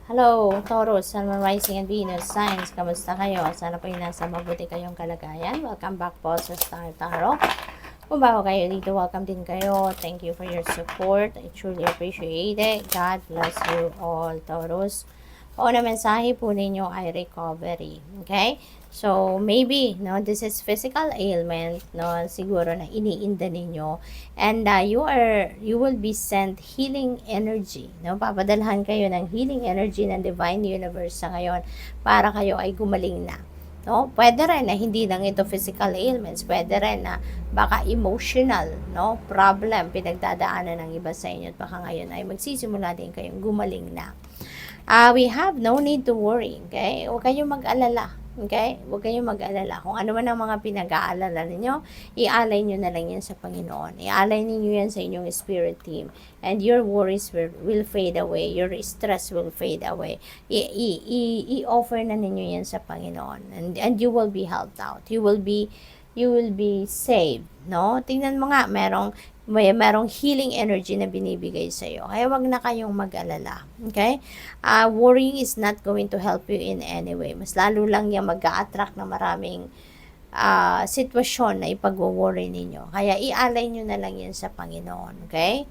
Hello, Taurus, Sun, Moon, Rising, and Venus signs. Kamusta kayo? Sana po nasa mabuti kayong kalagayan. Welcome back po sa Star Tarot. Kung bago kayo dito, welcome din kayo. Thank you for your support. I truly appreciate it. God bless you all, Taurus. O na mensahe po ninyo ay recovery. Okay? So, maybe, no, this is physical ailment, no, siguro na iniinda ninyo. And you will be sent healing energy, no? Papadalhan kayo ng healing energy ng Divine Universe sa ngayon para kayo ay gumaling na. No? Pwede rin na hindi lang ito physical ailments, pwede rin na baka emotional, no, problem pinagdadaanan ng iba sa inyo at baka ngayon ay magsisimula din kayong gumaling na. We have no need to worry, okay? Huwag kayong mag-alala, okay? Huwag kayong mag-alala. Kung ano man ang mga pinag-aalala ninyo, ialay nyo na lang yan sa Panginoon. Ialay ninyo yan sa inyong spirit team. And your worries will fade away. Your stress will fade away. I-offer na ninyo yan sa Panginoon. And you will be helped out. You will be saved, no? Tingnan mo nga, merong healing energy na binibigay sa iyo. Kaya wag na kayong mag-alala. Okay? Worrying is not going to help you in any way. Mas lalo lang yan mag-a-attract na maraming sitwasyon na ipag-worry ninyo. Kaya ialay nyo na lang yan sa Panginoon. Okay?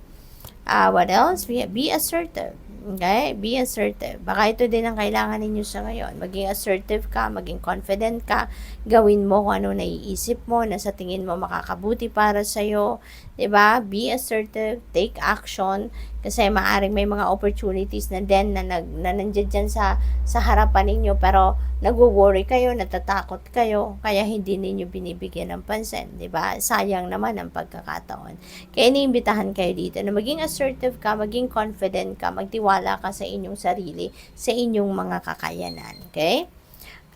What else? Be assertive. Okay? Be assertive. Baka ito din ang kailangan ninyo sa ngayon. Maging assertive ka, maging confident ka, gawin mo kung ano naiisip mo na sa tingin mo makakabuti para sa'yo. Diba? Be assertive, take action, kasi maaaring may mga opportunities na din na nandiyan dyan sa harapan ninyo, pero nagwo-worry kayo, natatakot kayo, kaya hindi ninyo binibigyan ng pansin, diba? Sayang naman ang pagkakataon. Kaya iniimbitahan kayo dito na maging assertive ka, maging confident ka, magtiwala ka sa inyong sarili, sa inyong mga kakayanan, okay?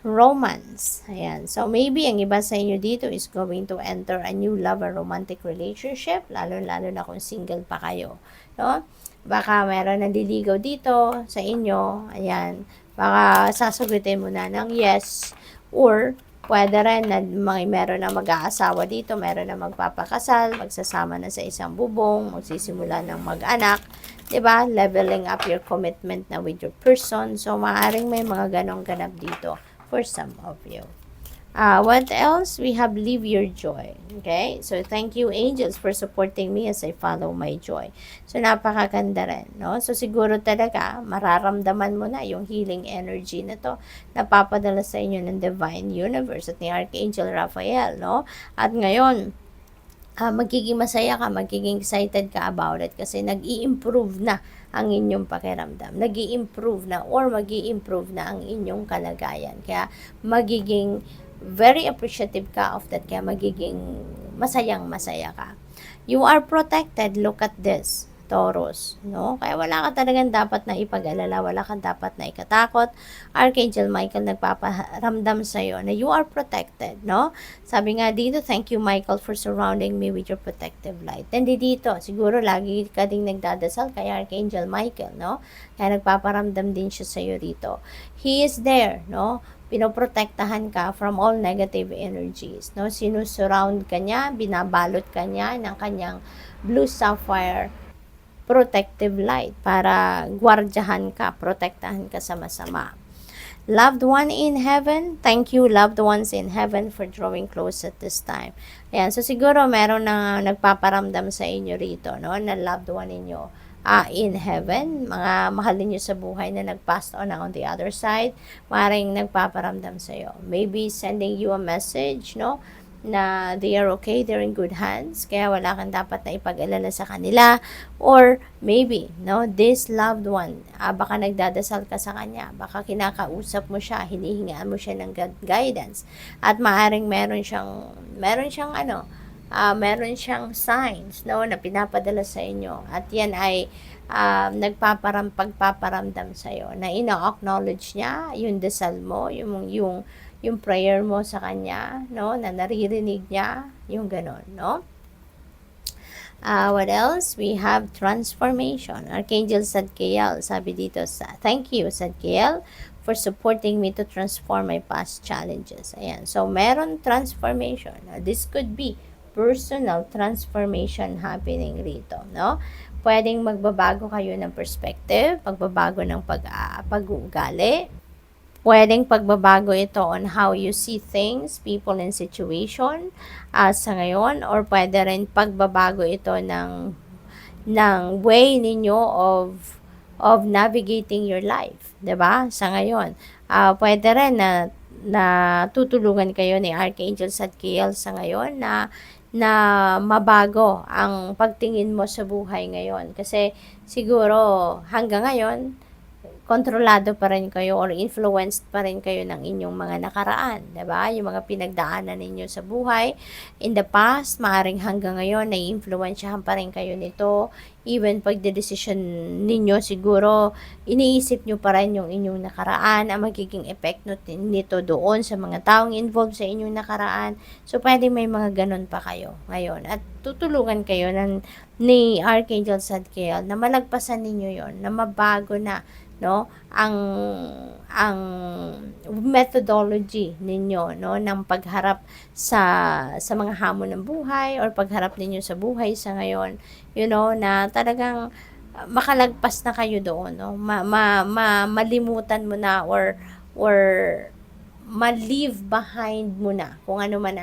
Romance. Ayan. So, maybe ang iba sa inyo dito is going to enter a new love or romantic relationship, lalo-lalo na kung single pa kayo. No? Baka meron nandiligaw dito sa inyo. Ayan. Baka sasagutin mo na ng yes. Or, pwede rin na meron na mag-aasawa dito, meron na magpapakasal, magsasama na sa isang bubong, magsisimula ng mag-anak. Diba? Leveling up your commitment na with your person. So, maaaring may mga ganong ganap dito for some of you. What else? We have live your joy. Okay? So, thank you, angels, for supporting me as I follow my joy. So, napakaganda rin, no? So, siguro talaga, mararamdaman mo na yung healing energy na to, napapadala sa inyo ng Divine Universe at ni Archangel Raphael, no? At ngayon, magiging masaya ka, magiging excited ka about it kasi nag-i-improve na ang inyong pakiramdam. Nag-i-improve na or mag-i-improve na ang inyong kalagayan. Kaya magiging very appreciative ka of that. Kaya magiging masayang-masaya ka. You are protected. Look at this, Taurus, no? Kaya wala ka talagang dapat na ipag-alala, wala kang dapat na ikatakot. Archangel Michael nagpaparamdam sa iyo na you are protected, no? Sabi nga dito, thank you Michael for surrounding me with your protective light. And dito, siguro lagi ka ding nagdadasal kay Archangel Michael, no? Kaya nagpaparamdam din siya sa iyo dito. He is there, no? Pinoprotektahan ka from all negative energies, no? Sinusurround ka niya, binabalot ka niya ng kanyang blue sapphire protective light para gwardyahan ka, protektahan ka sa masama. Loved one in heaven, thank you loved ones in heaven for drawing close at this time. Ayan, so siguro meron na nagpaparamdam sa inyo rito, no, na loved one ninyo in heaven, mga mahal niyo sa buhay na nag-pass on the other side, maring nagpaparamdam sa iyo. Maybe sending you a message, no, na they are okay, they're in good hands, kaya wala kang dapat na ipag-alala sa kanila. Or maybe, no, this loved one, baka nagdadasal ka sa kanya, baka kinakausap mo siya, hinihingaan mo siya ng guidance, at maaring meron siyang signs, no, na pinapadala sa inyo, at yan ay pagpaparamdam sa iyo, na ina-acknowledge niya yung dasal mo, yung prayer mo sa kanya, no, na naririnig niya, yung ganon, no? What else? We have transformation. Archangel Zadkiel, sabi dito thank you Zadkiel for supporting me to transform my past challenges. Ayan, so meron transformation. This could be personal transformation happening rito, no? Pwedeng magbabago kayo ng perspective, pagbabago ng pag-uugali. Pwedeng pagbabago ito on how you see things, people, and situation sa ngayon. Or pwede rin pagbabago ito ng way ninyo of navigating your life, 'di ba? Sa ngayon, pwede rin na tutulungan kayo ni Archangel Zadkiel sa ngayon na mabago ang pagtingin mo sa buhay ngayon. Kasi siguro hanggang ngayon, kontrolado pa rin kayo or influenced pa rin kayo ng inyong mga nakaraan, 'di ba? Yung mga pinagdaanan ninyo sa buhay in the past, maaring hanggang ngayon naiimpluwensyahan pa rin kayo nito. Even pagdedesisyon ninyo, siguro iniisip nyo pa rin yung inyong nakaraan, ang magiging epekto nito doon sa mga taong involved sa inyong nakaraan. So, pwede may mga ganun pa kayo ngayon. At tutulungan kayo ni Archangel Zadkiel na malagpasan ninyo yon, na mabago na, no, ang methodology ninyo, no, ng pagharap sa mga hamon ng buhay or pagharap ninyo sa buhay sa ngayon, na talagang makalagpas na kayo doon, no, malimutan mo na or ma-leave behind mo na kung ano man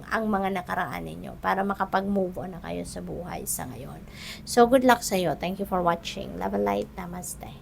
ang mga nakaraan ninyo para makapag-move on na kayo sa buhay sa ngayon. So, good luck sa iyo. Thank you for watching. Love and light. Namaste.